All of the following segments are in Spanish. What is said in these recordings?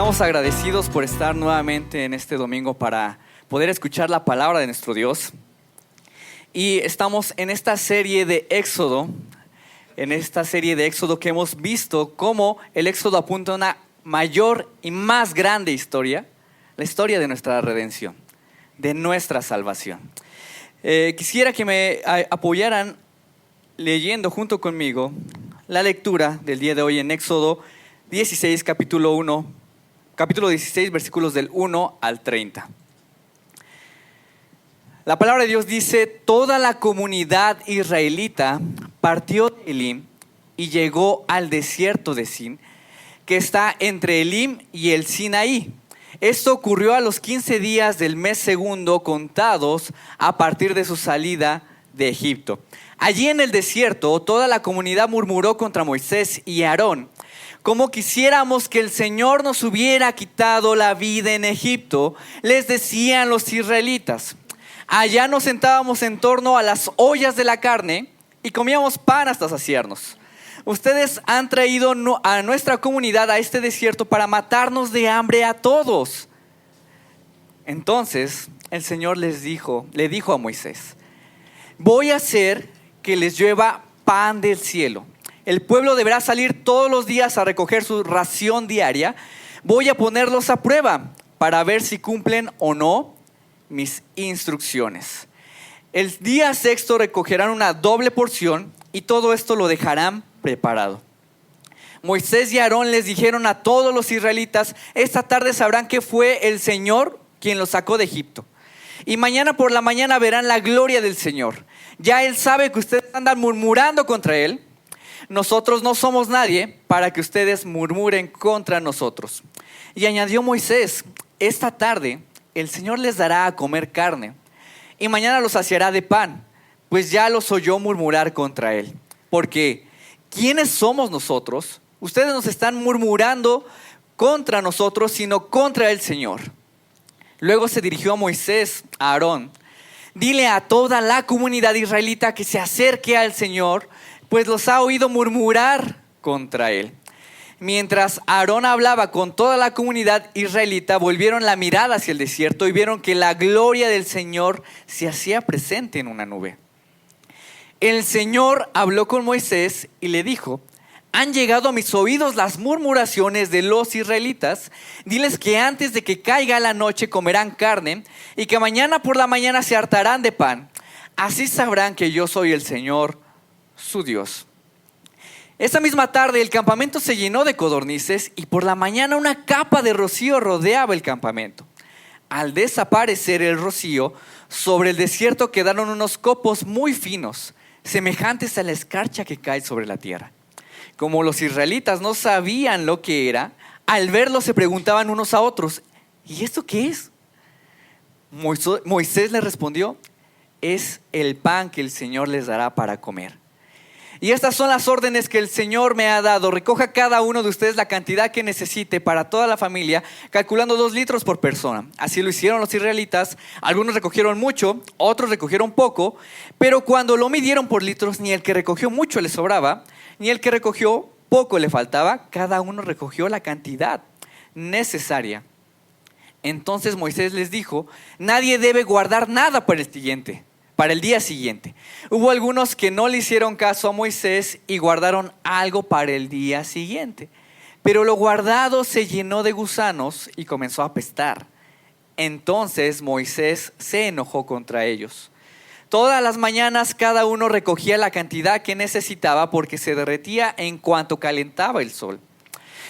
Estamos agradecidos por estar nuevamente en este domingo para poder escuchar la palabra de nuestro Dios. Y estamos en esta serie de Éxodo, que hemos visto cómo el Éxodo apunta a una mayor y más grande historia, la historia de nuestra redención, de nuestra salvación. Quisiera que me apoyaran leyendo junto conmigo la lectura del día de hoy en Éxodo 16, capítulo 16, versículos del 1 al 30. La palabra de Dios dice: toda la comunidad israelita partió de Elim y llegó al desierto de Sin, que está entre Elim y el Sinaí. Esto ocurrió a los 15 días del mes segundo, contados a partir de su salida de Egipto. Allí en el desierto, toda la comunidad murmuró contra Moisés y Aarón: como quisiéramos que el Señor nos hubiera quitado la vida en Egipto, les decían los israelitas. Allá nos sentábamos en torno a las ollas de la carne y comíamos pan hasta saciarnos. Ustedes han traído a nuestra comunidad a este desierto para matarnos de hambre a todos. Entonces el Señor le dijo a Moisés: voy a hacer que les llueva pan del cielo. El pueblo deberá salir todos los días a recoger su ración diaria. Voy a ponerlos a prueba para ver si cumplen o no mis instrucciones. El día sexto recogerán una doble porción y todo esto lo dejarán preparado. Moisés y Aarón les dijeron a todos los israelitas: esta tarde sabrán que fue el Señor quien los sacó de Egipto. Y mañana por la mañana verán la gloria del Señor. Ya Él sabe que ustedes andan murmurando contra Él. Nosotros no somos nadie para que ustedes murmuren contra nosotros. Y añadió Moisés: esta tarde el Señor les dará a comer carne y mañana los saciará de pan, pues ya los oyó murmurar contra Él. Porque ¿quiénes somos nosotros? Ustedes nos están murmurando contra nosotros, sino contra el Señor. Luego se dirigió a Moisés, a Aarón: dile a toda la comunidad israelita que se acerque al Señor, pues los ha oído murmurar contra Él. Mientras Aarón hablaba con toda la comunidad israelita, volvieron la mirada hacia el desierto y vieron que la gloria del Señor se hacía presente en una nube. El Señor habló con Moisés y le dijo: han llegado a mis oídos las murmuraciones de los israelitas. Diles que antes de que caiga la noche comerán carne y que mañana por la mañana se hartarán de pan. Así sabrán que yo soy el Señor, su Dios. Esa misma tarde el campamento se llenó de codornices y por la mañana una capa de rocío rodeaba el campamento. Al desaparecer el rocío, sobre el desierto quedaron unos copos muy finos, semejantes a la escarcha que cae sobre la tierra. Como los israelitas no sabían lo que era, al verlo se preguntaban unos a otros: ¿y esto qué es? Moisés les respondió: es el pan que el Señor les dará para comer. Y estas son las órdenes que el Señor me ha dado: recoja cada uno de ustedes la cantidad que necesite para toda la familia, calculando 2 litros por persona. Así lo hicieron los israelitas. Algunos recogieron mucho, otros recogieron poco, pero cuando lo midieron por litros, ni el que recogió mucho le sobraba, ni el que recogió poco le faltaba. Cada uno recogió la cantidad necesaria. Entonces Moisés les dijo: nadie debe guardar nada para el día siguiente. Hubo algunos que no le hicieron caso a Moisés y guardaron algo para el día siguiente. Pero lo guardado se llenó de gusanos y comenzó a apestar. Entonces Moisés se enojó contra ellos. Todas las mañanas cada uno recogía la cantidad que necesitaba, porque se derretía en cuanto calentaba el sol.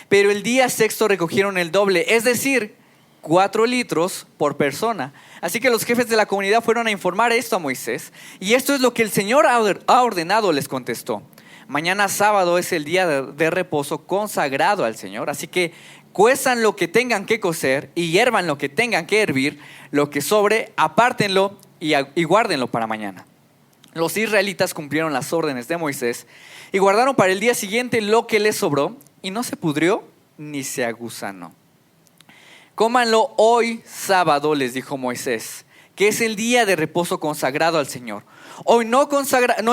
Pero el día sexto recogieron el doble, es decir, 4 litros por persona. Así que los jefes de la comunidad fueron a informar esto a Moisés. Y esto es lo que el Señor ha ordenado, les contestó: mañana sábado es el día de reposo consagrado al Señor. Así que cuezan lo que tengan que cocer y hiervan lo que tengan que hervir. Lo que sobre, apártenlo y guárdenlo para mañana. Los israelitas cumplieron las órdenes de Moisés y guardaron para el día siguiente lo que les sobró, y no se pudrió ni se agusanó. Cómanlo hoy sábado, les dijo Moisés, que es el día de reposo consagrado al Señor. Hoy no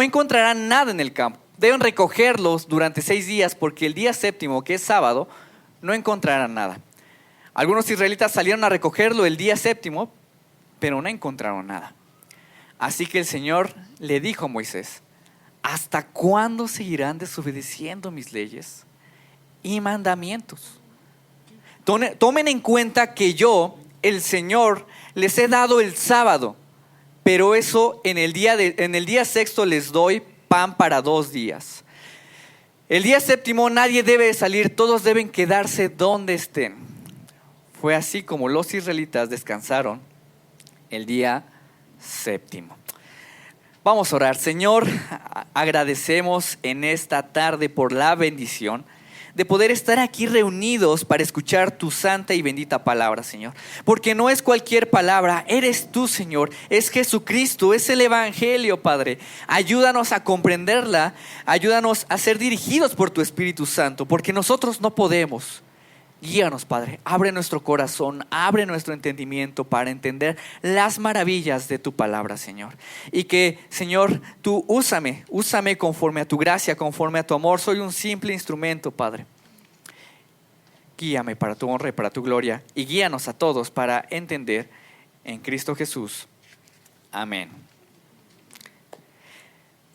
encontrarán nada en el campo. Deben recogerlos durante 6 días, porque el día séptimo, que es sábado, no encontrarán nada. Algunos israelitas salieron a recogerlo el día séptimo, pero no encontraron nada. Así que el Señor le dijo a Moisés: ¿hasta cuándo seguirán desobedeciendo mis leyes y mandamientos? Tomen en cuenta que yo, el Señor, les he dado el sábado, pero eso en el día sexto les doy pan para 2 días. El día séptimo nadie debe salir, todos deben quedarse donde estén. Fue así como los israelitas descansaron el día séptimo. Vamos a orar. Señor, agradecemos en esta tarde por la bendición de poder estar aquí reunidos para escuchar tu santa y bendita palabra, Señor. Porque no es cualquier palabra, eres tú, Señor. Es Jesucristo, es el Evangelio, Padre. Ayúdanos a comprenderla, ayúdanos a ser dirigidos por tu Espíritu Santo, porque nosotros no podemos. Guíanos, Padre, abre nuestro corazón, abre nuestro entendimiento para entender las maravillas de tu palabra, Señor. Y que, Señor, tú úsame conforme a tu gracia, conforme a tu amor. Soy un simple instrumento, Padre. Guíame para tu honra y para tu gloria. Y guíanos a todos para entender en Cristo Jesús. Amén.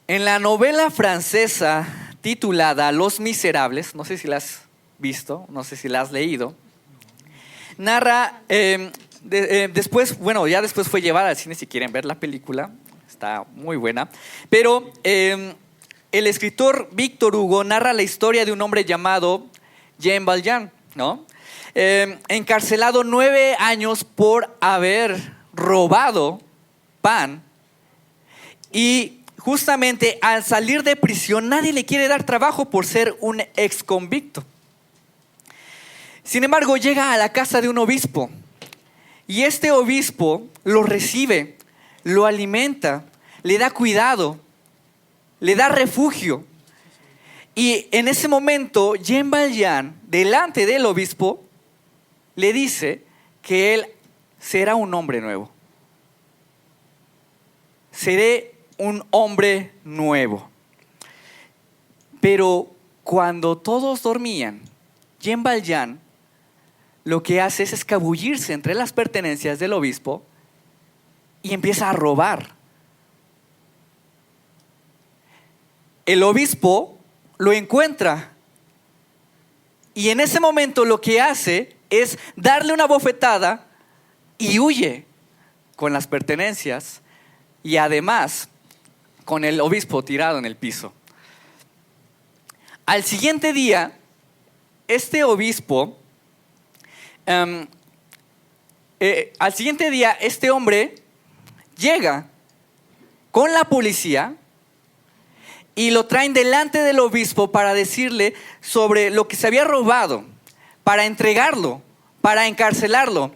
En la novela francesa titulada Los Miserables, no sé si la has visto, no sé si la has leído, narra, después fue llevada al cine. Si quieren ver la película, está muy buena, pero el escritor Víctor Hugo narra la historia de un hombre llamado Jean Valjean, ¿no? Encarcelado 9 años por haber robado pan, y justamente al salir de prisión nadie le quiere dar trabajo por ser un ex convicto. Sin embargo, llega a la casa de un obispo y este obispo lo recibe, lo alimenta, le da cuidado, le da refugio. Y en ese momento, Jean Valjean, delante del obispo, le dice que él será un hombre nuevo. Seré un hombre nuevo. Pero cuando todos dormían, Jean Valjean lo que hace es escabullirse entre las pertenencias del obispo y empieza a robar. El obispo lo encuentra y en ese momento lo que hace es darle una bofetada y huye con las pertenencias y además con el obispo tirado en el piso. Al siguiente día, este hombre llega con la policía y lo traen delante del obispo para decirle sobre lo que se había robado, para entregarlo, para encarcelarlo.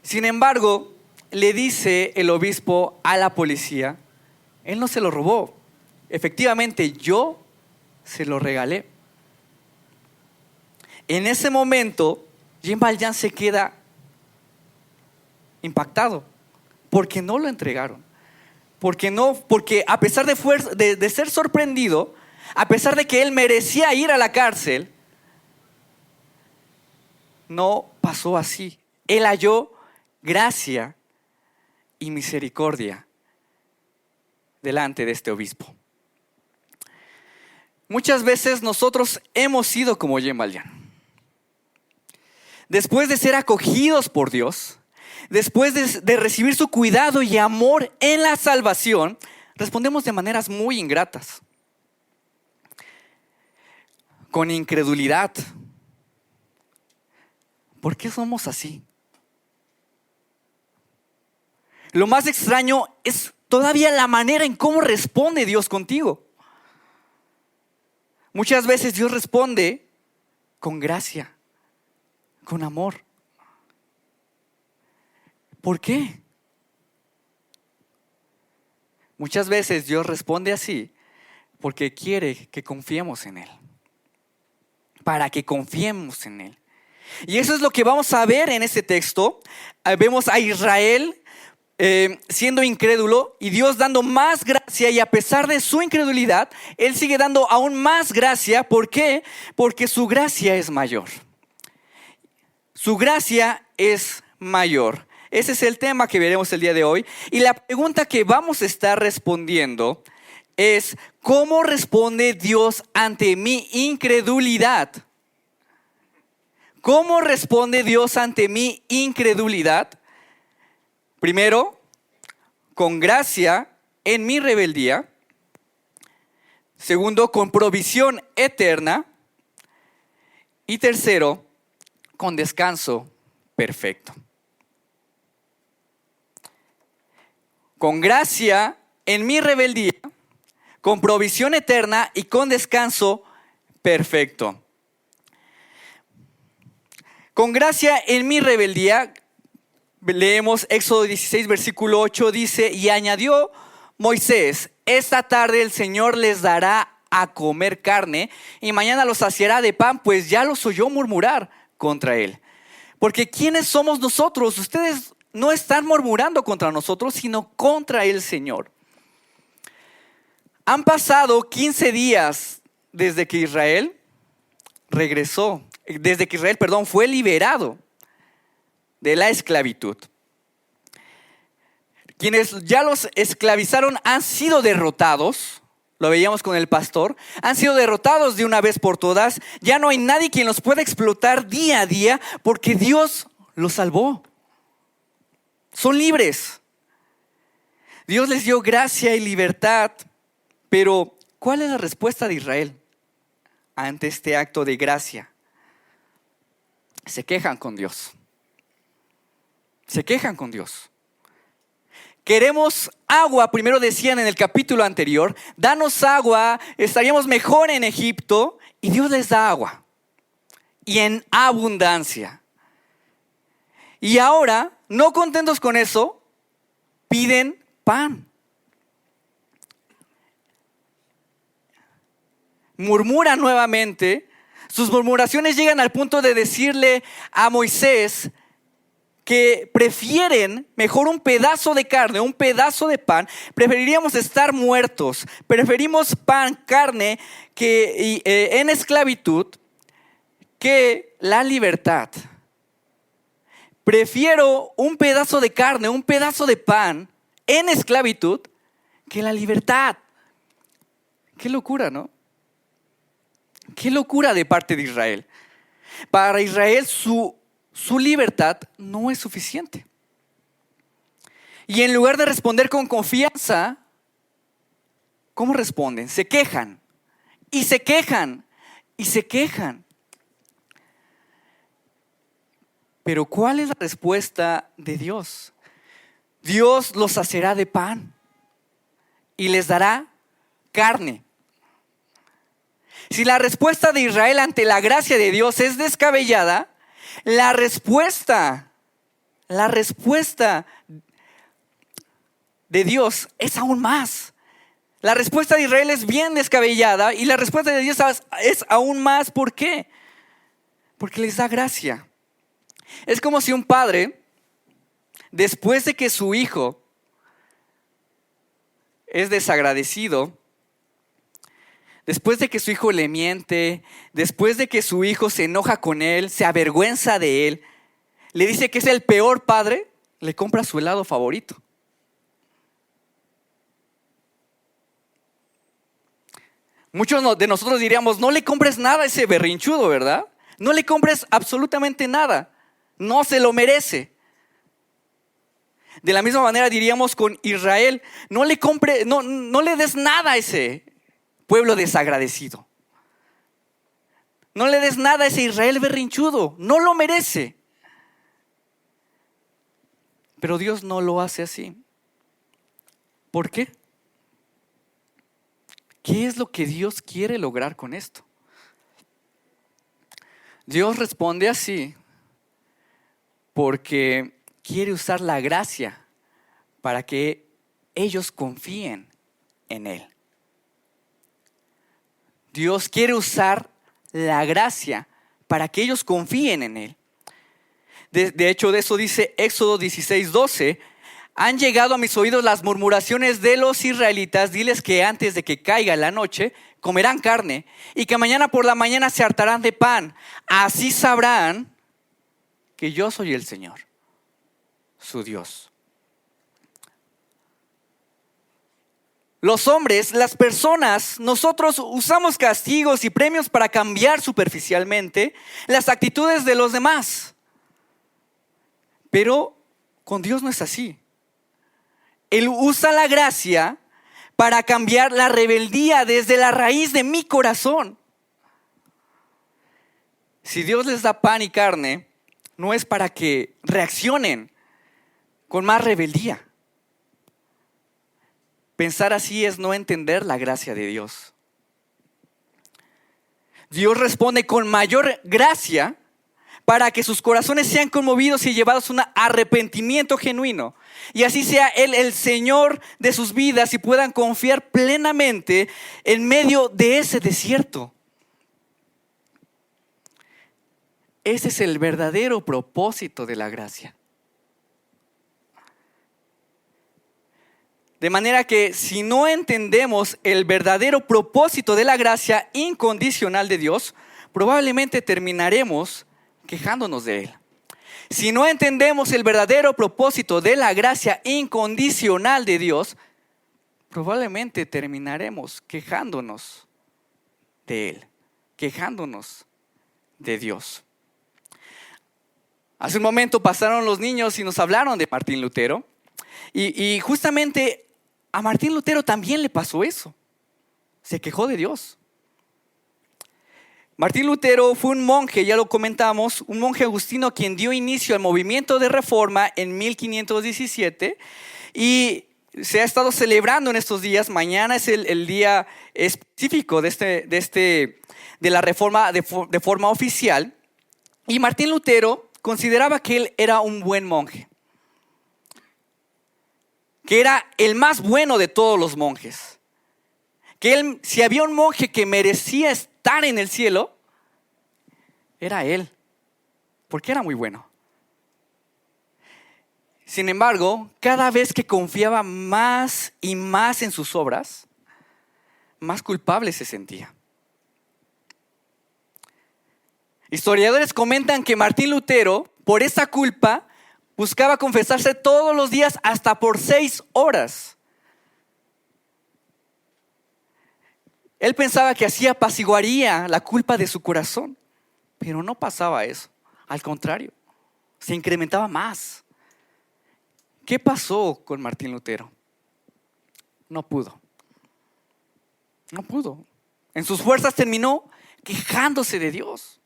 Sin embargo, le dice el obispo a la policía: él no se lo robó, efectivamente yo se lo regalé. En ese momento, Jean Valjean se queda impactado porque no lo entregaron. Porque a pesar de ser sorprendido, a pesar de que él merecía ir a la cárcel, no pasó así. Él halló gracia y misericordia delante de este obispo. Muchas veces nosotros hemos sido como Jean Valjean. Después de ser acogidos por Dios, después de recibir su cuidado y amor en la salvación, respondemos de maneras muy ingratas, con incredulidad. ¿Por qué somos así? Lo más extraño es todavía la manera en cómo responde Dios contigo. Muchas veces Dios responde con gracia, con amor. ¿Por qué? Muchas veces Dios responde así porque quiere que confiemos en Él. Para que confiemos en Él. Y eso es lo que vamos a ver en este texto. Vemos a Israel siendo incrédulo y Dios dando más gracia, y a pesar de su incredulidad, Él sigue dando aún más gracia. ¿Por qué? Porque su gracia es mayor. Su gracia es mayor. Ese es el tema que veremos el día de hoy. Y la pregunta que vamos a estar respondiendo es: ¿cómo responde Dios ante mi incredulidad? ¿Cómo responde Dios ante mi incredulidad? Primero, con gracia en mi rebeldía. Segundo, con provisión eterna. Y tercero, con descanso perfecto. Con gracia en mi rebeldía, con provisión eterna y con descanso perfecto. Con gracia en mi rebeldía, leemos Éxodo 16, versículo 8, dice: y añadió Moisés: esta tarde el Señor les dará a comer carne y mañana los saciará de pan, pues ya los oyó murmurar contra él. Porque ¿quiénes somos nosotros? Ustedes no están murmurando contra nosotros, sino contra el Señor. Han pasado 15 días desde que Israel fue liberado de la esclavitud. Quienes ya los esclavizaron han sido derrotados. Lo veíamos con el pastor. Han sido derrotados de una vez por todas. Ya no hay nadie quien los pueda explotar día a día, porque Dios los salvó. Son libres. Dios les dio gracia y libertad. Pero, ¿cuál es la respuesta de Israel ante este acto de gracia? Se quejan con Dios. Se quejan con Dios. Queremos agua, primero decían en el capítulo anterior: danos agua, estaríamos mejor en Egipto. Y Dios les da agua, y en abundancia. Y ahora, no contentos con eso, piden pan. Murmuran nuevamente. Sus murmuraciones llegan al punto de decirle a Moisés que prefieren mejor un pedazo de carne, un pedazo de pan. Preferiríamos estar muertos. Preferimos pan, carne en esclavitud, que la libertad. Prefiero un pedazo de carne, un pedazo de pan en esclavitud, que la libertad. Qué locura, ¿no? Qué locura de parte de Israel. Para Israel su libertad no es suficiente. Y en lugar de responder con confianza, ¿cómo responden? Se quejan. Y se quejan. Y se quejan. Pero ¿cuál es la respuesta de Dios? Dios los saciará de pan y les dará carne. Si la respuesta de Israel ante la gracia de Dios es descabellada, la respuesta de Dios es aún más. La respuesta de Israel es bien descabellada y la respuesta de Dios es aún más. ¿Por qué? Porque les da gracia. Es como si un padre, después de que su hijo es desagradecido, después de que su hijo le miente, después de que su hijo se enoja con él, se avergüenza de él, le dice que es el peor padre, le compra su helado favorito. Muchos de nosotros diríamos: no le compres nada a ese berrinchudo, ¿verdad? No le compres absolutamente nada. No se lo merece. De la misma manera diríamos con Israel: no le des nada a ese pueblo desagradecido. No le des nada a ese Israel berrinchudo. No lo merece. Pero Dios no lo hace así. ¿Por qué? ¿Qué es lo que Dios quiere lograr con esto? Dios responde así porque quiere usar la gracia para que ellos confíen en Él. Dios quiere usar la gracia para que ellos confíen en Él. De hecho, de eso dice Éxodo 16:12. Han llegado a mis oídos las murmuraciones de los israelitas. Diles que antes de que caiga la noche comerán carne y que mañana por la mañana se hartarán de pan. Así sabrán que yo soy el Señor, su Dios. Los hombres, las personas, nosotros usamos castigos y premios para cambiar superficialmente las actitudes de los demás. Pero con Dios no es así. Él usa la gracia para cambiar la rebeldía desde la raíz de mi corazón. Si Dios les da pan y carne, no es para que reaccionen con más rebeldía. Pensar así es no entender la gracia de Dios. Dios responde con mayor gracia para que sus corazones sean conmovidos y llevados a un arrepentimiento genuino. Y así sea Él el Señor de sus vidas y puedan confiar plenamente en medio de ese desierto. Ese es el verdadero propósito de la gracia. De manera que si no entendemos el verdadero propósito de la gracia incondicional de Dios, probablemente terminaremos quejándonos de Él. Si no entendemos el verdadero propósito de la gracia incondicional de Dios, probablemente terminaremos quejándonos de Él, quejándonos de Dios. Hace un momento pasaron los niños y nos hablaron de Martín Lutero. Y justamente a Martín Lutero también le pasó eso. Se quejó de Dios. Martín Lutero fue un monje, ya lo comentamos, un monje agustino quien dio inicio al movimiento de reforma en 1517 y se ha estado celebrando en estos días. Mañana es el día específico de la reforma de forma oficial. Y Martín Lutero consideraba que él era un buen monje, que era el más bueno de todos los monjes, que él, si había un monje que merecía estar en el cielo, era él, porque era muy bueno. Sin embargo, cada vez que confiaba más y más en sus obras, más culpable se sentía. Historiadores comentan que Martín Lutero, por esa culpa, buscaba confesarse todos los días hasta por 6 horas. Él pensaba que así apaciguaría la culpa de su corazón, pero no pasaba eso. Al contrario, se incrementaba más. ¿Qué pasó con Martín Lutero? No pudo. En sus fuerzas terminó quejándose de Dios.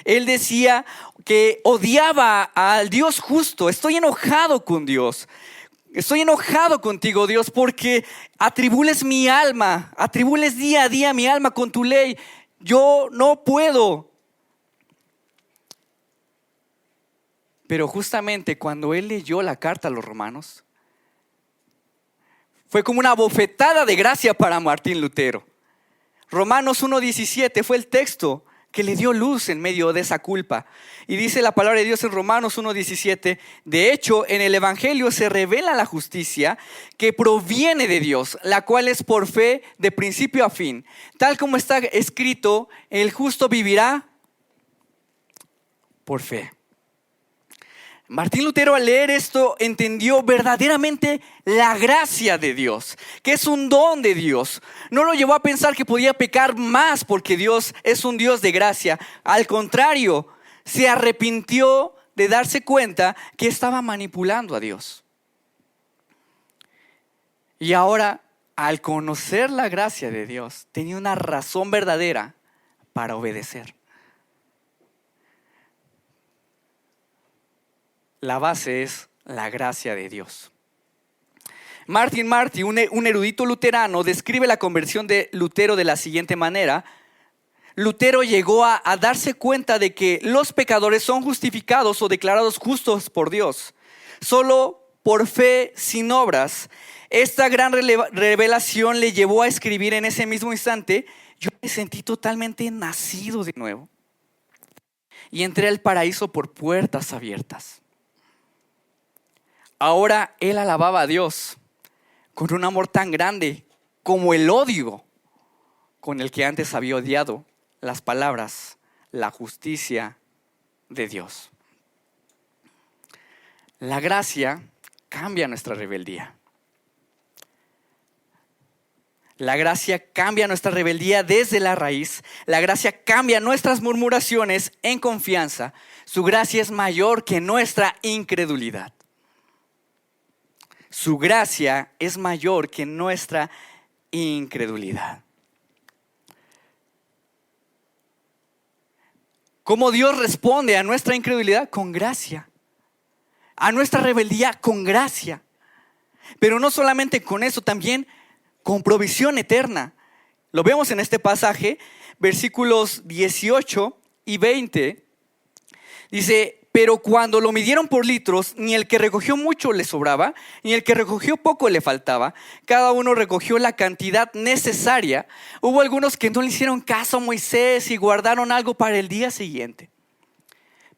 Él decía que odiaba al Dios justo. Estoy enojado con Dios. Estoy enojado contigo, Dios, porque atribules mi alma, atribules día a día mi alma con tu ley. Yo no puedo. Pero justamente cuando él leyó la carta a los romanos, fue como una bofetada de gracia para Martín Lutero. Romanos 1:17 fue el texto que le dio luz en medio de esa culpa. Y dice la palabra de Dios en Romanos 1:17: de hecho, en el Evangelio se revela la justicia que proviene de Dios, la cual es por fe de principio a fin. Tal como está escrito, el justo vivirá por fe. Martín Lutero, al leer esto, entendió verdaderamente la gracia de Dios, que es un don de Dios. No lo llevó a pensar que podía pecar más porque Dios es un Dios de gracia. Al contrario, se arrepintió de darse cuenta que estaba manipulando a Dios. Y ahora, al conocer la gracia de Dios, tenía una razón verdadera para obedecer. La base es la gracia de Dios. Martin Marty, un erudito luterano, describe la conversión de Lutero de la siguiente manera. Lutero llegó a darse cuenta de que los pecadores son justificados o declarados justos por Dios solo por fe, sin obras. Esta gran revelación le llevó a escribir en ese mismo instante: yo me sentí totalmente nacido de nuevo y entré al paraíso por puertas abiertas. Ahora él alababa a Dios con un amor tan grande como el odio con el que antes había odiado las palabras, la justicia de Dios. La gracia cambia nuestra rebeldía. La gracia cambia nuestra rebeldía desde la raíz. La gracia cambia nuestras murmuraciones en confianza. Su gracia es mayor que nuestra incredulidad. Su gracia es mayor que nuestra incredulidad. ¿Cómo Dios responde a nuestra incredulidad? Con gracia. A nuestra rebeldía, con gracia. Pero no solamente con eso, también con provisión eterna. Lo vemos en este pasaje, versículos 18 y 20. Dice, pero cuando lo midieron por litros, ni el que recogió mucho le sobraba, ni el que recogió poco le faltaba. Cada uno recogió la cantidad necesaria. Hubo algunos que no le hicieron caso a Moisés y guardaron algo para el día siguiente.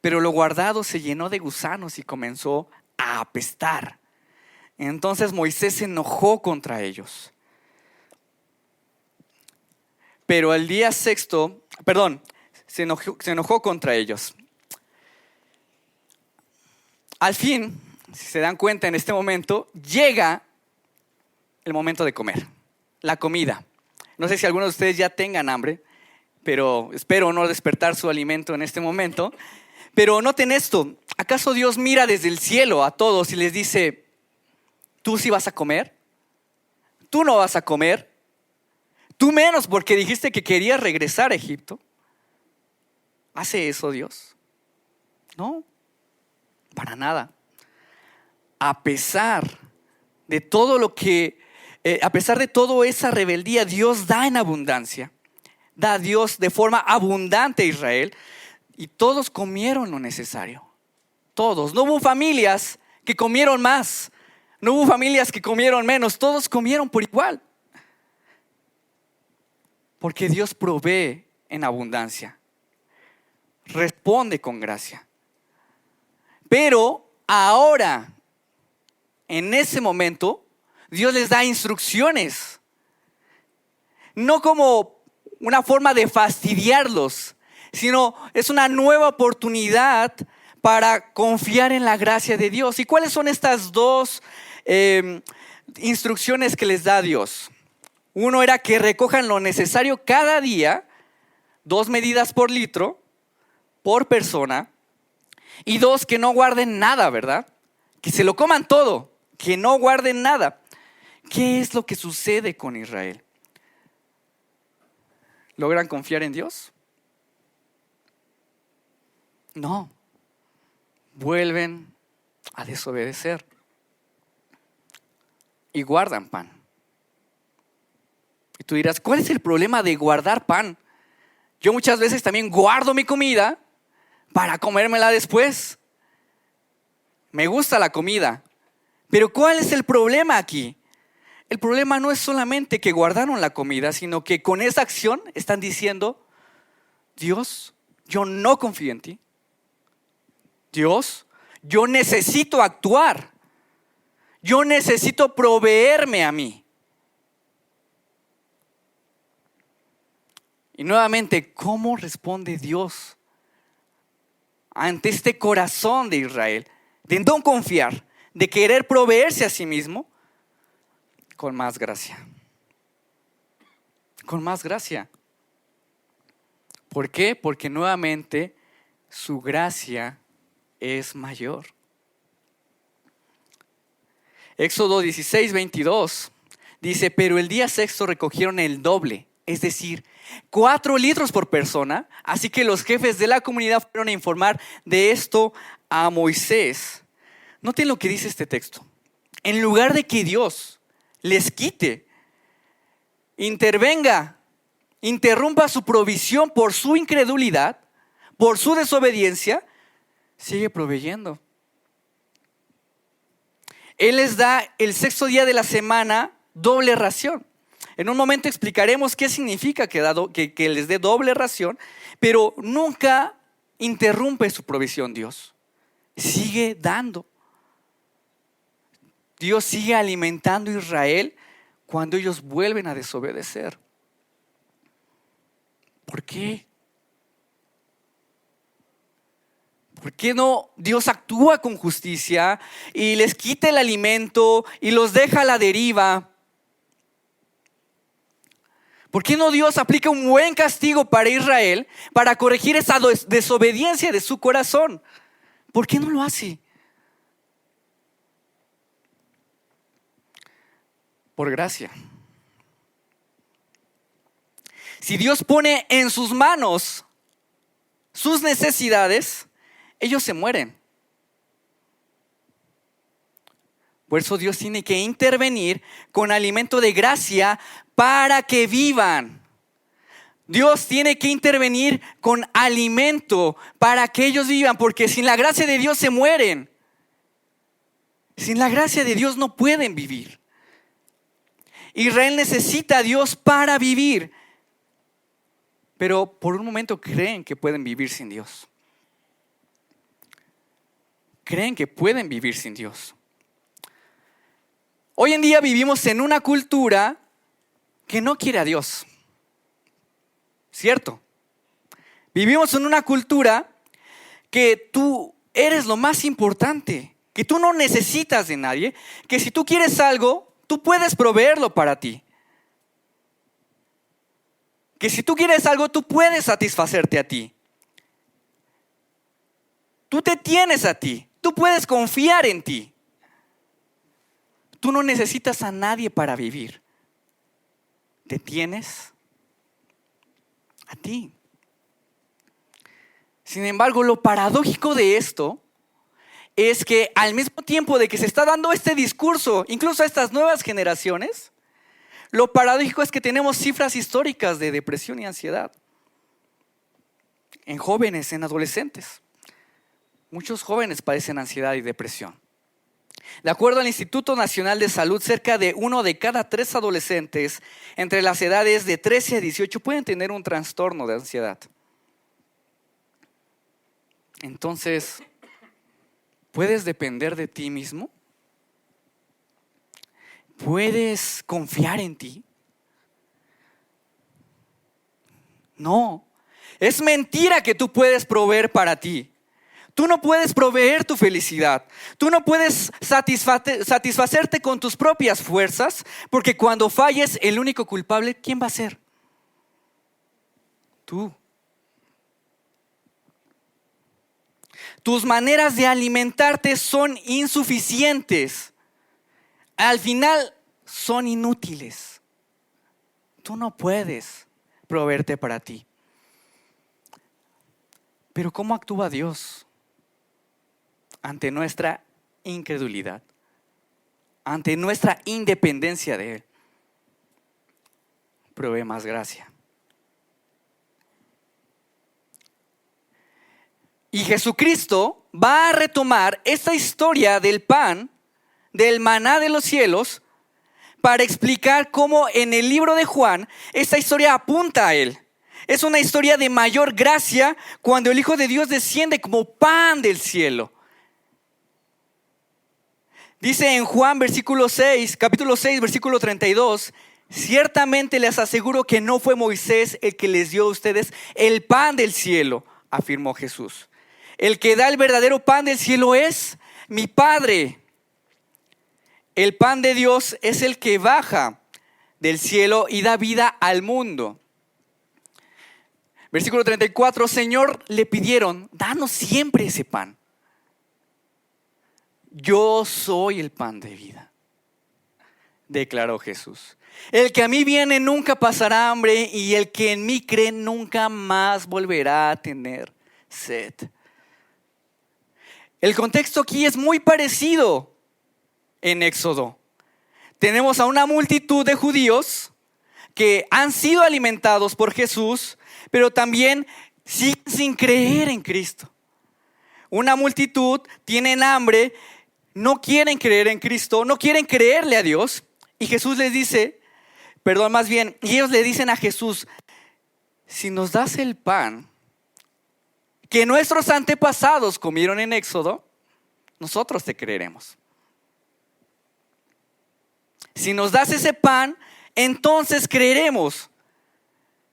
Pero lo guardado se llenó de gusanos y comenzó a apestar. Entonces Moisés se enojó contra ellos. Pero el día sexto, se enojó contra ellos. Al fin, si se dan cuenta en este momento, llega el momento de comer, la comida. No sé si algunos de ustedes ya tengan hambre, pero espero no despertar su alimento en este momento. Pero noten esto, ¿acaso Dios mira desde el cielo a todos y les dice, tú sí vas a comer? ¿Tú no vas a comer? Tú menos porque dijiste que querías regresar a Egipto. ¿Hace eso Dios? No, para nada. A pesar de todo a pesar de toda esa rebeldía, Dios da en abundancia. Da a Dios de forma abundante a Israel. Y todos comieron lo necesario. Todos. No hubo familias que comieron más. No hubo familias que comieron menos. Todos comieron por igual. Porque Dios provee en abundancia. Responde con gracia. Pero ahora, en ese momento, Dios les da instrucciones. No como una forma de fastidiarlos, sino es una nueva oportunidad para confiar en la gracia de Dios. ¿Y cuáles son estas dos instrucciones que les da Dios? Uno era que recojan lo necesario cada día, 2 medidas por litro, por persona. Y 2, que no guarden nada, ¿verdad? Que se lo coman todo, que no guarden nada. ¿Qué es lo que sucede con Israel? ¿Logran confiar en Dios? No. Vuelven a desobedecer. Y guardan pan. Y tú dirás, ¿cuál es el problema de guardar pan? Yo muchas veces también guardo mi comida para comérmela después. Me gusta la comida. Pero ¿cuál es el problema aquí? El problema no es solamente que guardaron la comida, sino que con esa acción están diciendo, Dios, yo no confío en ti. Dios, yo necesito actuar. Yo necesito proveerme a mí. Y nuevamente, ¿cómo responde Dios ante este corazón de Israel? De no confiar, de querer proveerse a sí mismo. Con más gracia. Con más gracia. ¿Por qué? Porque nuevamente su gracia es mayor. Éxodo 16, 22 dice, pero el día sexto recogieron el doble, es decir, 4 litros por persona. Así que los jefes de la comunidad fueron a informar de esto a Moisés. Noten lo que dice este texto. En lugar de que Dios les quite, intervenga, interrumpa su provisión por su incredulidad, por su desobediencia, sigue proveyendo. Él les da el 6º día de la semana doble ración. En un momento explicaremos qué significa que les dé doble ración, pero nunca interrumpe su provisión Dios. Sigue dando. Dios sigue alimentando a Israel cuando ellos vuelven a desobedecer. ¿Por qué? ¿Por qué no Dios actúa con justicia y les quita el alimento y los deja a la deriva? ¿Por qué no Dios aplica un buen castigo para Israel para corregir esa desobediencia de su corazón? ¿Por qué no lo hace? Por gracia. Si Dios pone en sus manos sus necesidades, ellos se mueren. Por eso Dios tiene que intervenir con alimento de gracia para que vivan. Dios tiene que intervenir con alimento para que ellos vivan, porque sin la gracia de Dios se mueren. Sin la gracia de Dios no pueden vivir. Israel necesita a Dios para vivir, pero por un momento creen que pueden vivir sin Dios. Creen que pueden vivir sin Dios. Hoy en día vivimos en una cultura que no quiere a Dios. ¿Cierto? Vivimos en una cultura que tú eres lo más importante, que tú no necesitas de nadie, que si tú quieres algo, tú puedes proveerlo para ti. Que si tú quieres algo, tú puedes satisfacerte a ti. Tú te tienes a ti. Tú puedes confiar en ti. Tú no necesitas a nadie para vivir. Te tienes a ti. Sin embargo, lo paradójico de esto es que al mismo tiempo de que se está dando este discurso, incluso a estas nuevas generaciones, lo paradójico es que tenemos cifras históricas de depresión y ansiedad en jóvenes, en adolescentes. Muchos jóvenes padecen ansiedad y depresión. De acuerdo al Instituto Nacional de Salud, cerca de 1 de cada 3 adolescentes entre las edades de 13 a 18 pueden tener un trastorno de ansiedad. Entonces, ¿puedes depender de ti mismo? ¿Puedes confiar en ti? No, es mentira que tú puedes proveer para ti. Tú no puedes proveer tu felicidad. Tú no puedes satisfacerte con tus propias fuerzas, porque cuando falles, el único culpable, ¿quién va a ser? Tú. Tus maneras de alimentarte son insuficientes. Al final, son inútiles. Tú no puedes proveerte para ti. Pero ¿cómo actúa Dios ante nuestra incredulidad, ante nuestra independencia de Él? Provee más gracia. Y Jesucristo va a retomar esta historia del pan, del maná de los cielos, para explicar cómo en el libro de Juan esta historia apunta a Él. Es una historia de mayor gracia cuando el Hijo de Dios desciende como pan del cielo. Dice en Juan capítulo 6, versículo 32, ciertamente les aseguro que no fue Moisés el que les dio a ustedes el pan del cielo, afirmó Jesús. El que da el verdadero pan del cielo es mi Padre. El pan de Dios es el que baja del cielo y da vida al mundo. Versículo 34, Señor, le pidieron, danos siempre ese pan. Yo soy el pan de vida, declaró Jesús. El que a mí viene nunca pasará hambre, y el que en mí cree nunca más volverá a tener sed. El contexto aquí es muy parecido en Éxodo. Tenemos a una multitud de judíos que han sido alimentados por Jesús, pero también siguen sin creer en Cristo. Una multitud tienen hambre, no quieren creer en Cristo, no quieren creerle a Dios. Y Jesús les dice, y ellos le dicen a Jesús, si nos das el pan que nuestros antepasados comieron en Éxodo, nosotros te creeremos. Si nos das ese pan, entonces creeremos.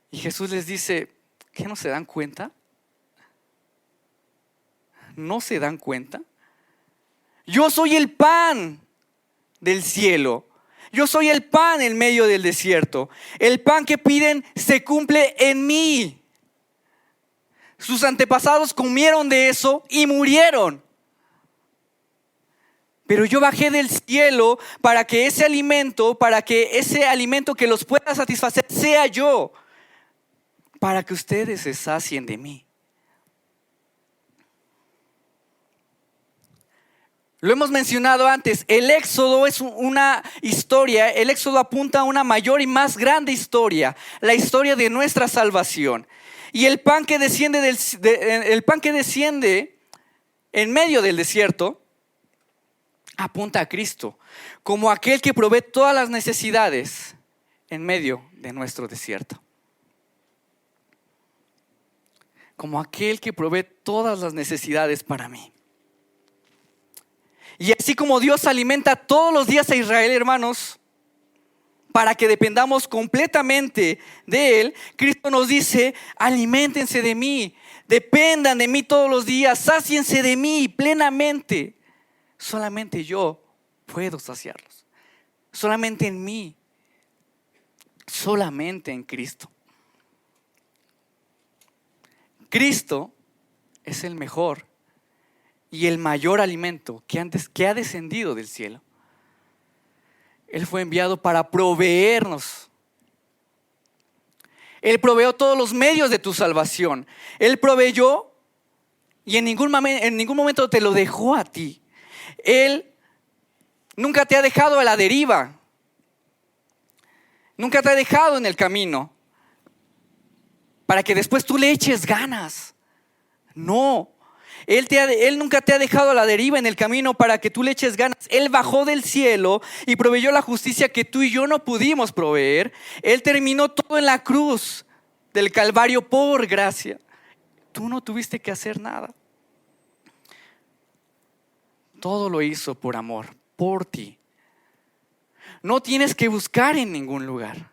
Y Jesús les dice, ¿qué no se dan cuenta? ¿No se dan cuenta? Yo soy el pan del cielo. Yo soy el pan en medio del desierto. El pan que piden se cumple en mí. Sus antepasados comieron de eso y murieron. Pero yo bajé del cielo para que ese alimento que los pueda satisfacer sea yo, para que ustedes se sacien de mí. Lo hemos mencionado antes, el Éxodo es una historia, el Éxodo apunta a una mayor y más grande historia, la historia de nuestra salvación. Y el pan que desciende en medio del desierto apunta a Cristo, como aquel que provee todas las necesidades en medio de nuestro desierto. Como aquel que provee todas las necesidades para mí. Y así como Dios alimenta todos los días a Israel, hermanos, para que dependamos completamente de Él, Cristo nos dice: aliméntense de mí, dependan de mí todos los días, sáciense de mí plenamente. Solamente yo puedo saciarlos. Solamente en mí. Solamente en Cristo. Cristo es el mejor y el mayor alimento que ha descendido del cielo. Él fue enviado para proveernos. Él proveyó todos los medios de tu salvación. Él proveyó y en ningún momento te lo dejó a ti. Él nunca te ha dejado a la deriva. Nunca te ha dejado en el camino para que después tú le eches ganas. No. Él nunca te ha dejado a la deriva en el camino para que tú le eches ganas. Él bajó del cielo y proveyó la justicia que tú y yo no pudimos proveer. Él terminó todo en la cruz del Calvario por gracia. Tú no tuviste que hacer nada. Todo lo hizo por amor, por ti. No tienes que buscar en ningún lugar.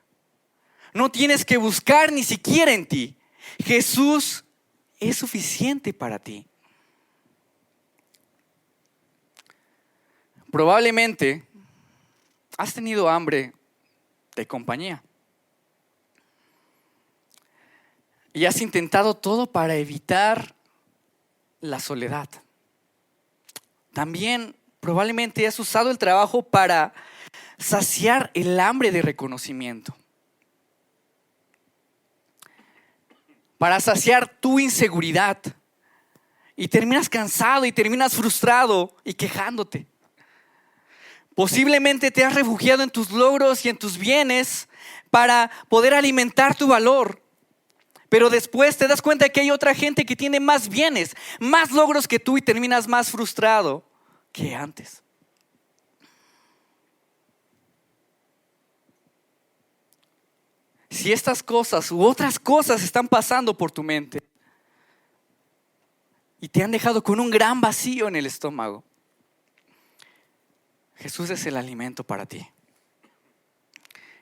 No tienes que buscar ni siquiera en ti. Jesús es suficiente para ti. Probablemente has tenido hambre de compañía. Y has intentado todo para evitar la soledad. También probablemente has usado el trabajo para saciar el hambre de reconocimiento. Para saciar tu inseguridad. Y terminas cansado y terminas frustrado y quejándote. Posiblemente te has refugiado en tus logros y en tus bienes para poder alimentar tu valor. Pero después te das cuenta que hay otra gente que tiene más bienes, más logros que tú y terminas más frustrado que antes. Si estas cosas u otras cosas están pasando por tu mente y te han dejado con un gran vacío en el estómago, Jesús es el alimento para ti.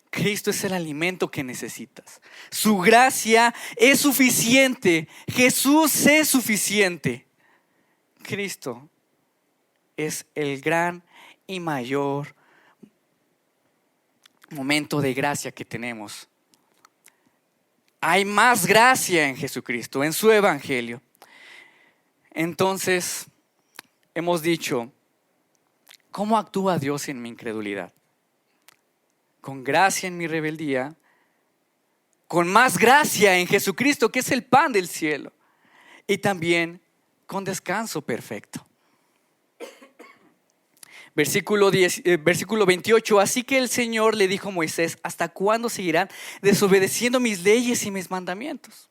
Cristo es el alimento que necesitas. Su gracia es suficiente. Jesús es suficiente. Cristo es el gran y mayor momento de gracia que tenemos. Hay más gracia en Jesucristo, en su evangelio. Entonces, hemos dicho, ¿cómo actúa Dios en mi incredulidad? Con gracia en mi rebeldía, con más gracia en Jesucristo, que es el pan del cielo, y también con descanso perfecto. Versículo 28, así que el Señor le dijo a Moisés: ¿hasta cuándo seguirán desobedeciendo mis leyes y mis mandamientos?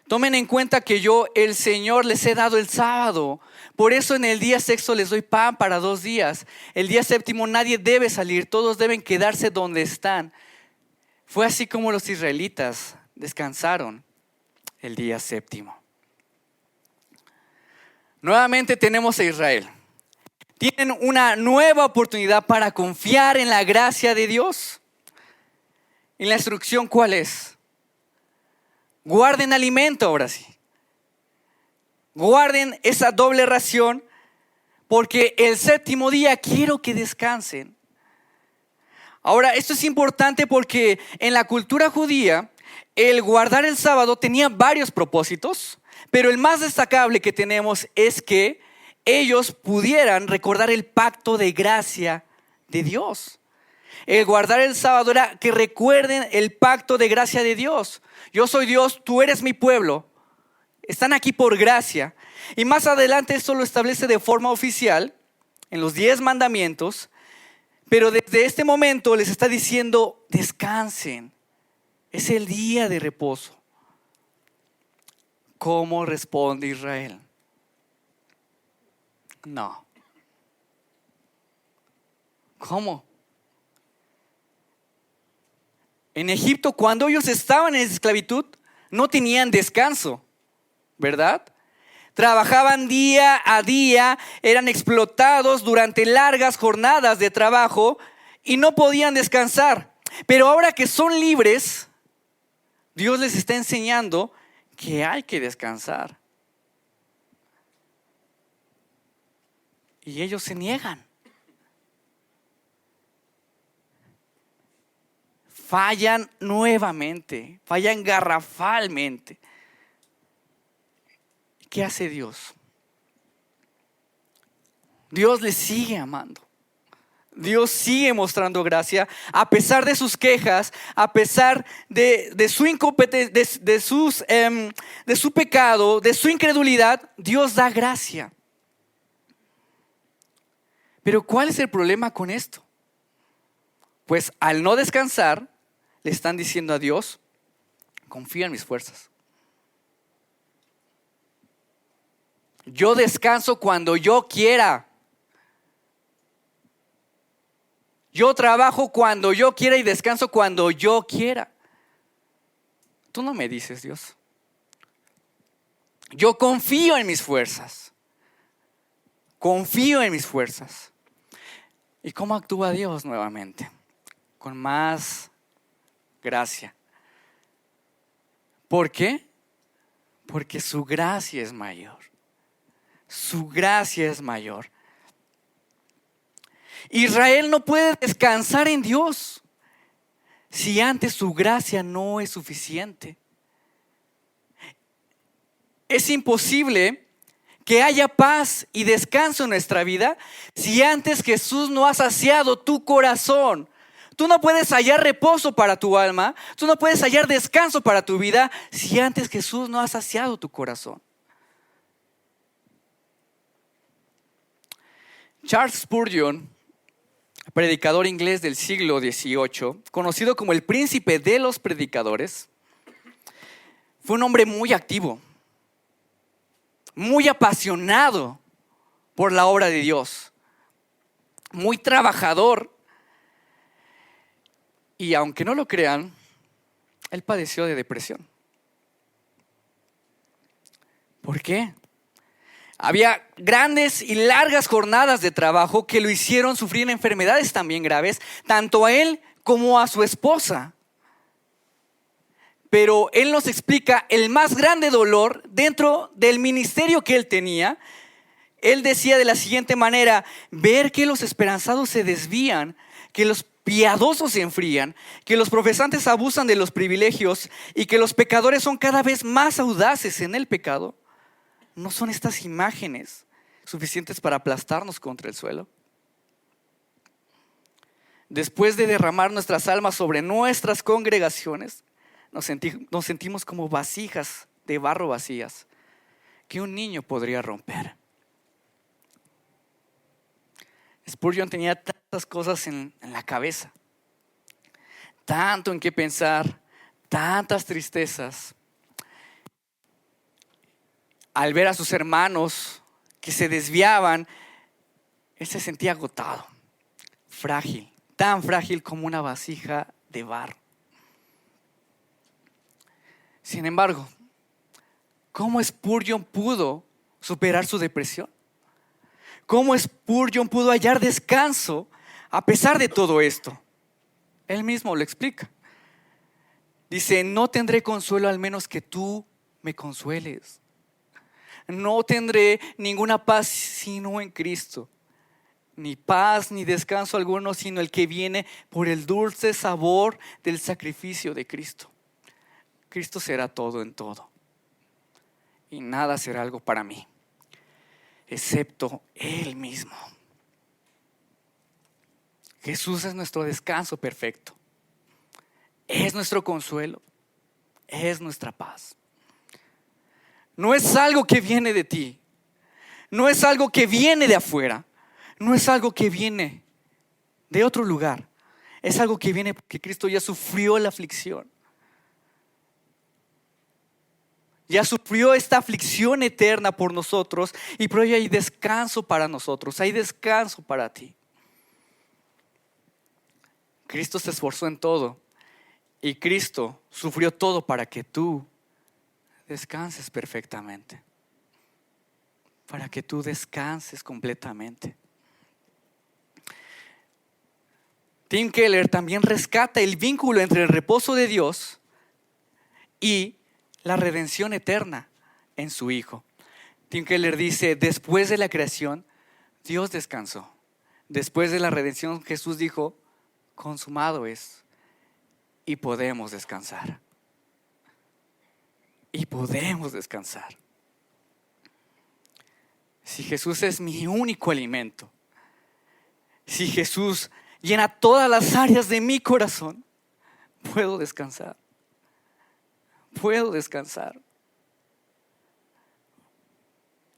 Tomen en cuenta que yo, el Señor, les he dado el sábado. Por eso en el día sexto les doy pan para 2 días. El día séptimo nadie debe salir, todos deben quedarse donde están. Fue así como los israelitas descansaron el día séptimo. Nuevamente tenemos a Israel. Tienen una nueva oportunidad para confiar en la gracia de Dios. ¿Y la instrucción cuál es? Guarden alimento ahora sí. Guarden esa doble ración porque el séptimo día quiero que descansen. Ahora, esto es importante porque en la cultura judía, el guardar el sábado tenía varios propósitos, pero el más destacable que tenemos es que ellos pudieran recordar el pacto de gracia de Dios. El guardar el sábado era que recuerden el pacto de gracia de Dios. Yo soy Dios, tú eres mi pueblo. Están aquí por gracia. Y más adelante esto lo establece de forma oficial en los 10 mandamientos. Pero desde este momento les está diciendo, descansen. Es el día de reposo. ¿Cómo responde Israel? No. ¿Cómo? En Egipto, cuando ellos estaban en esclavitud, no tenían descanso, ¿verdad? Trabajaban día a día, eran explotados durante largas jornadas de trabajo y no podían descansar. Pero ahora que son libres, Dios les está enseñando que hay que descansar. Y ellos se niegan. Fallan nuevamente, fallan garrafalmente. ¿Qué hace Dios? Dios les sigue amando. Dios sigue mostrando gracia a pesar de sus quejas, a pesar de su incompetencia, de su pecado, de su incredulidad. Dios da gracia. Pero ¿cuál es el problema con esto? Pues al no descansar, le están diciendo a Dios, confía en mis fuerzas. Yo descanso cuando yo quiera. Yo trabajo cuando yo quiera y descanso cuando yo quiera. Tú no me dices, Dios. Yo confío en mis fuerzas. Confío en mis fuerzas. ¿Y cómo actúa Dios nuevamente? Con más gracia. ¿Por qué? Porque su gracia es mayor. Su gracia es mayor. Israel no puede descansar en Dios si antes su gracia no es suficiente. Es imposible que haya paz y descanso en nuestra vida si antes Jesús no ha saciado tu corazón. Tú no puedes hallar reposo para tu alma, tú no puedes hallar descanso para tu vida si antes Jesús no ha saciado tu corazón. Charles Spurgeon, predicador inglés del siglo XVIII, conocido como el príncipe de los predicadores, fue un hombre muy activo, muy apasionado por la obra de Dios, muy trabajador. Y aunque no lo crean, él padeció de depresión. ¿Por qué? Había grandes y largas jornadas de trabajo que lo hicieron sufrir enfermedades también graves, tanto a él como a su esposa. Pero él nos explica el más grande dolor dentro del ministerio que él tenía. Él decía de la siguiente manera: ver que los esperanzados se desvían, que los piadosos se enfrían, que los profesantes abusan de los privilegios y que los pecadores son cada vez más audaces en el pecado. ¿No son estas imágenes suficientes para aplastarnos contra el suelo? Después de derramar nuestras almas sobre nuestras congregaciones, nos sentimos como vasijas de barro vacías que un niño podría romper. Spurgeon tenía tantas cosas en la cabeza, tanto en qué pensar, tantas tristezas. Al ver a sus hermanos que se desviaban, él se sentía agotado, frágil, tan frágil como una vasija de barro. Sin embargo, ¿cómo Spurgeon pudo superar su depresión? ¿Cómo Spurgeon pudo hallar descanso a pesar de todo esto? Él mismo lo explica. Dice: no tendré consuelo al menos que tú me consueles. No tendré ninguna paz sino en Cristo. Ni paz ni descanso alguno, sino el que viene por el dulce sabor del sacrificio de Cristo. Cristo será todo en todo. Y nada será algo para mí, excepto Él mismo. Jesús es nuestro descanso perfecto. Es nuestro consuelo. Es nuestra paz. No es algo que viene de ti. No es algo que viene de afuera. No es algo que viene de otro lugar. Es algo que viene porque Cristo ya sufrió la aflicción. Ya sufrió esta aflicción eterna por nosotros y por ello hay descanso para nosotros. Hay descanso para ti. Cristo se esforzó en todo y Cristo sufrió todo para que tú descanses perfectamente. Para que tú descanses completamente. Tim Keller también rescata el vínculo entre el reposo de Dios y la redención eterna en su Hijo. Tim Keller dice, después de la creación, Dios descansó. Después de la redención, Jesús dijo, consumado es. Y podemos descansar. Y podemos descansar. Si Jesús es mi único alimento, si Jesús llena todas las áreas de mi corazón, puedo descansar. Puedo descansar.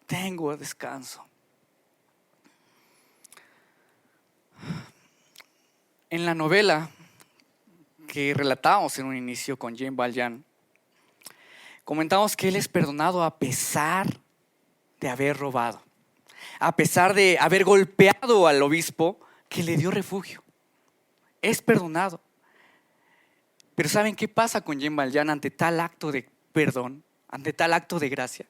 Tengo descanso. En la novela que relatamos en un inicio con Jean Valjean, comentamos que él es perdonado a pesar de haber robado, a pesar de haber golpeado al obispo que le dio refugio. Es perdonado. Pero ¿saben qué pasa con Jean Valjean ante tal acto de perdón, ante tal acto de gracia?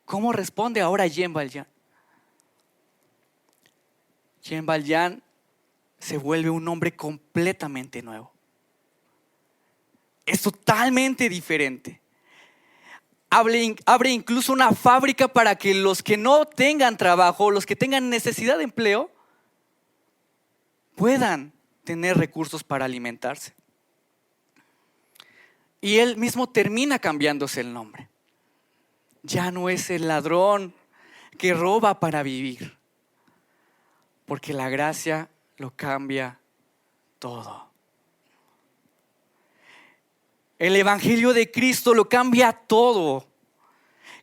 ¿Cómo responde ahora Jean Valjean? Jean Valjean se vuelve un hombre completamente nuevo. Es totalmente diferente. Abre incluso una fábrica para que los que no tengan trabajo, los que tengan necesidad de empleo, puedan tener recursos para alimentarse. Y él mismo termina cambiándose el nombre. Ya no es el ladrón que roba para vivir, porque la gracia lo cambia todo. El Evangelio de Cristo lo cambia todo.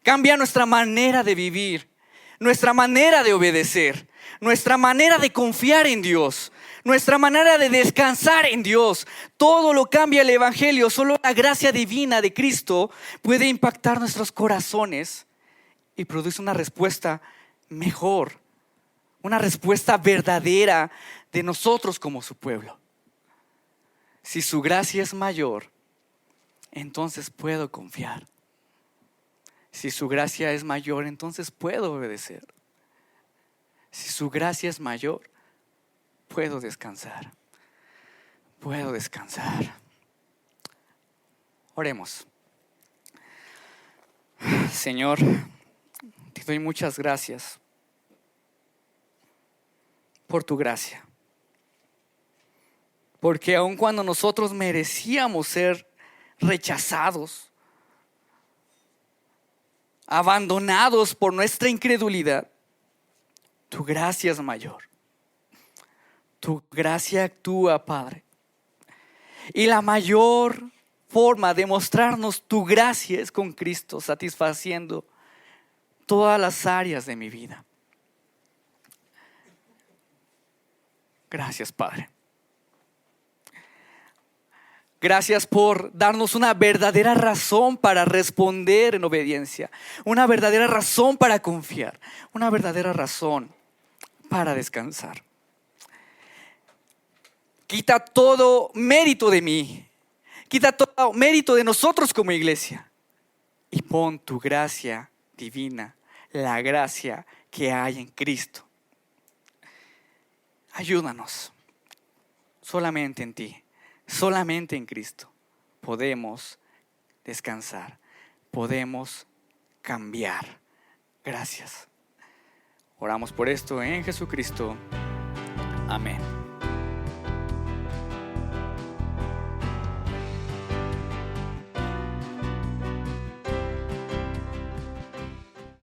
Cambia nuestra manera de vivir, nuestra manera de obedecer, nuestra manera de confiar en Dios, nuestra manera de descansar en Dios. Todo lo cambia el Evangelio. Solo la gracia divina de Cristo puede impactar nuestros corazones y produce una respuesta mejor, una respuesta verdadera de nosotros como su pueblo. Si su gracia es mayor, entonces puedo confiar. Si su gracia es mayor, entonces puedo obedecer. Si su gracia es mayor, puedo descansar. Puedo descansar. Oremos. Señor, te doy muchas gracias por tu gracia. Porque aun cuando nosotros merecíamos ser rechazados, abandonados por nuestra incredulidad, tu gracia es mayor. Tu gracia actúa, Padre. Y la mayor forma de mostrarnos tu gracia es con Cristo, satisfaciendo todas las áreas de mi vida. Gracias, Padre. Gracias por darnos una verdadera razón para responder en obediencia, una verdadera razón para confiar, una verdadera razón para descansar. Quita todo mérito de mí, quita todo mérito de nosotros como iglesia y pon tu gracia divina, la gracia que hay en Cristo. Ayúdanos, solamente en ti. Solamente en Cristo podemos descansar, podemos cambiar. Gracias. Oramos por esto en Jesucristo. Amén.